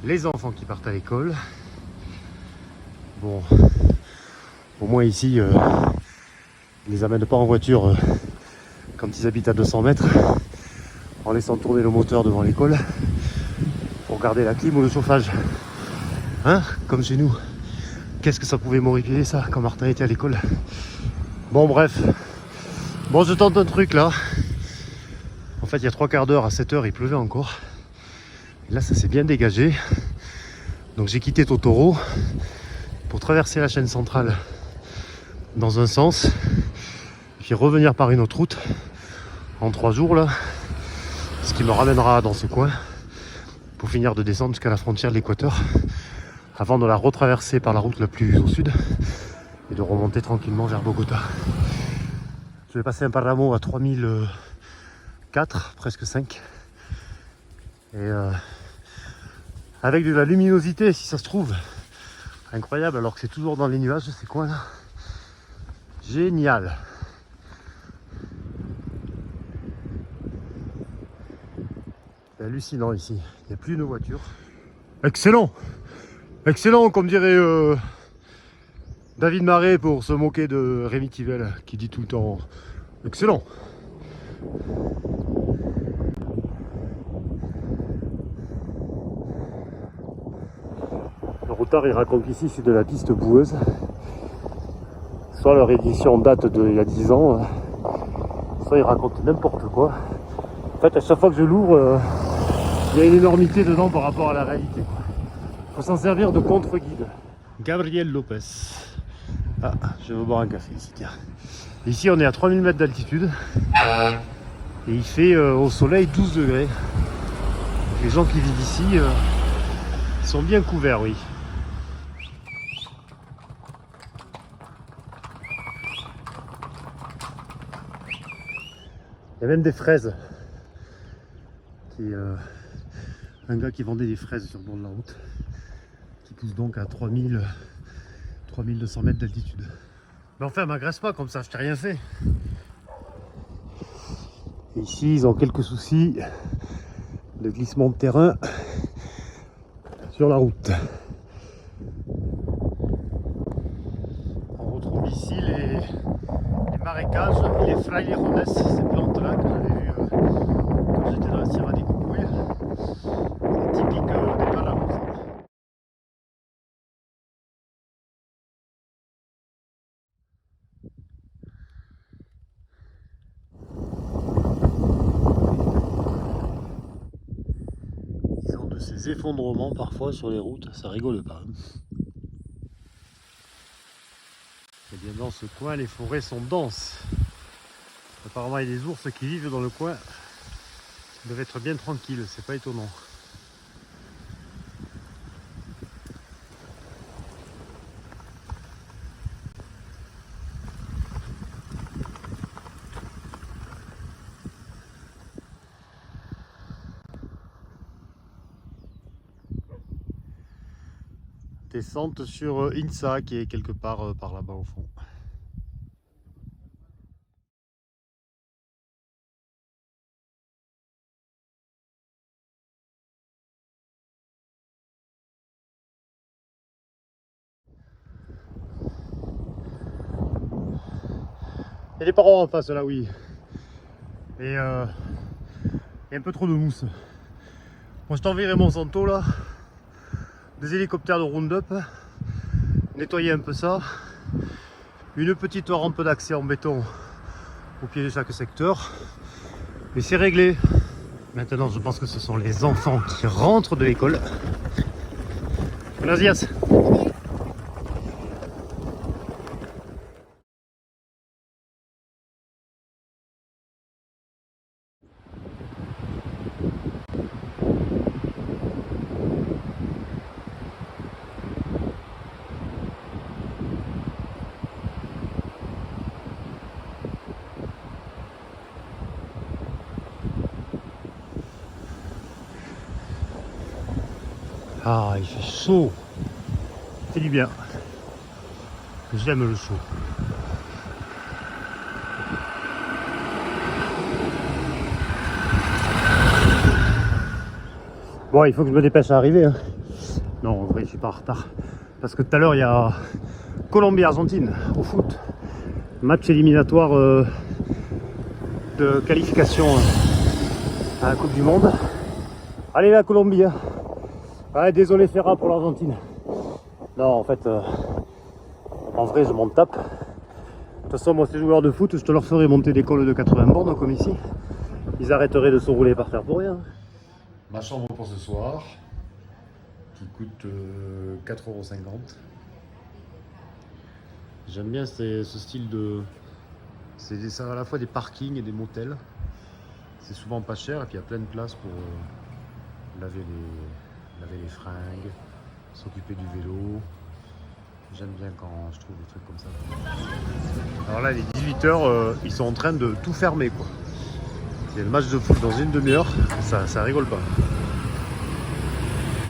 les enfants qui partent à l'école. Bon, au moins ici, ils les amènent pas en voiture quand ils habitent à 200 mètres, en laissant tourner le moteur devant l'école pour garder la clim ou le chauffage. Hein? Comme chez nous. Qu'est-ce que ça pouvait m'horripiler ça quand Martin était à l'école. Bon bref. Bon, je tente un truc là. En fait il y a 3/4 d'heure, à 7 heures il pleuvait encore. Et là ça s'est bien dégagé. Donc j'ai quitté Totoro pour traverser la chaîne centrale dans un sens, puis revenir par une autre route en 3 jours là, ce qui me ramènera dans ce coin pour finir de descendre jusqu'à la frontière de l'Équateur avant de la retraverser par la route la plus au sud et de remonter tranquillement vers Bogota. Je vais passer un paramo à 3004, presque 5, et avec de la luminosité si ça se trouve, incroyable, alors que c'est toujours dans les nuages ces coins là. Génial. C'est hallucinant ici, il n'y a plus une voiture. Excellent. Excellent, comme dirait David Marais pour se moquer de Rémi Tivelle qui dit tout le temps excellent. Le routard il raconte qu'ici c'est de la piste boueuse. Soit leur édition date d'il y a 10 ans, soit ils racontent n'importe quoi. En fait à chaque fois que je l'ouvre, il y a une énormité dedans par rapport à la réalité. Il faut s'en servir de contre-guide. Gabriel Lopez. Ah, je vais boire un café ici, tiens. Ici on est à 3000 mètres d'altitude. Et il fait au soleil 12 degrés. Les gens qui vivent ici sont bien couverts, oui. Il y a même des fraises. Un gars qui vendait des fraises sur le bord de la route, qui pousse donc à 3200 mètres d'altitude. Mais enfin, m'agresse pas comme ça, je t'ai rien fait. Et ici, ils ont quelques soucis de glissement de terrain sur la route. On retrouve ici les marécages, les frailejones, ces plantes-là que j'avais vues quand j'étais dans la Sierra de Cucuy. C'est typique des Palamos. Ils ont de ces effondrements parfois sur les routes, ça rigole pas. Et bien dans ce coin, les forêts sont denses. Apparemment, il y a des ours qui vivent dans le coin. Ils doivent être bien tranquilles, c'est pas étonnant. Descente sur Insa qui est quelque part par là-bas au fond. Il y a des parois en face là, oui. Et il y a un peu trop de mousse. Moi je t'enverrai Monsanto là. Des hélicoptères de Roundup. Nettoyer un peu ça. Une petite rampe d'accès en béton au pied de chaque secteur. Et c'est réglé. Maintenant je pense que ce sont les enfants qui rentrent de l'école. Buenos días. Ah, il fait chaud. C'est du bien. J'aime le chaud. Bon, il faut que je me dépêche à arriver. Hein. Non, en vrai, je suis pas en retard. Parce que tout à l'heure, il y a Colombie-Argentine au foot. Match éliminatoire de qualification à la Coupe du Monde. Allez la Colombie. Hein. Ouais, désolé Ferra pour l'Argentine. Non, en fait, en vrai, je m'en tape. De toute façon, moi, ces joueurs de foot, je te leur ferai monter des cols de 80 bornes comme ici. Ils arrêteraient de se rouler par terre pour rien. Ma chambre pour ce soir, qui coûte 4,50 €. J'aime bien ce style de... C'est à la fois des parkings et des motels. C'est souvent pas cher et puis il y a plein de places pour laver les fringues, s'occuper du vélo. J'aime bien quand je trouve des trucs comme ça. Alors là, il est 18 h, ils sont en train de tout fermer, quoi. Il y a le match de foot dans une demi-heure, ça rigole pas.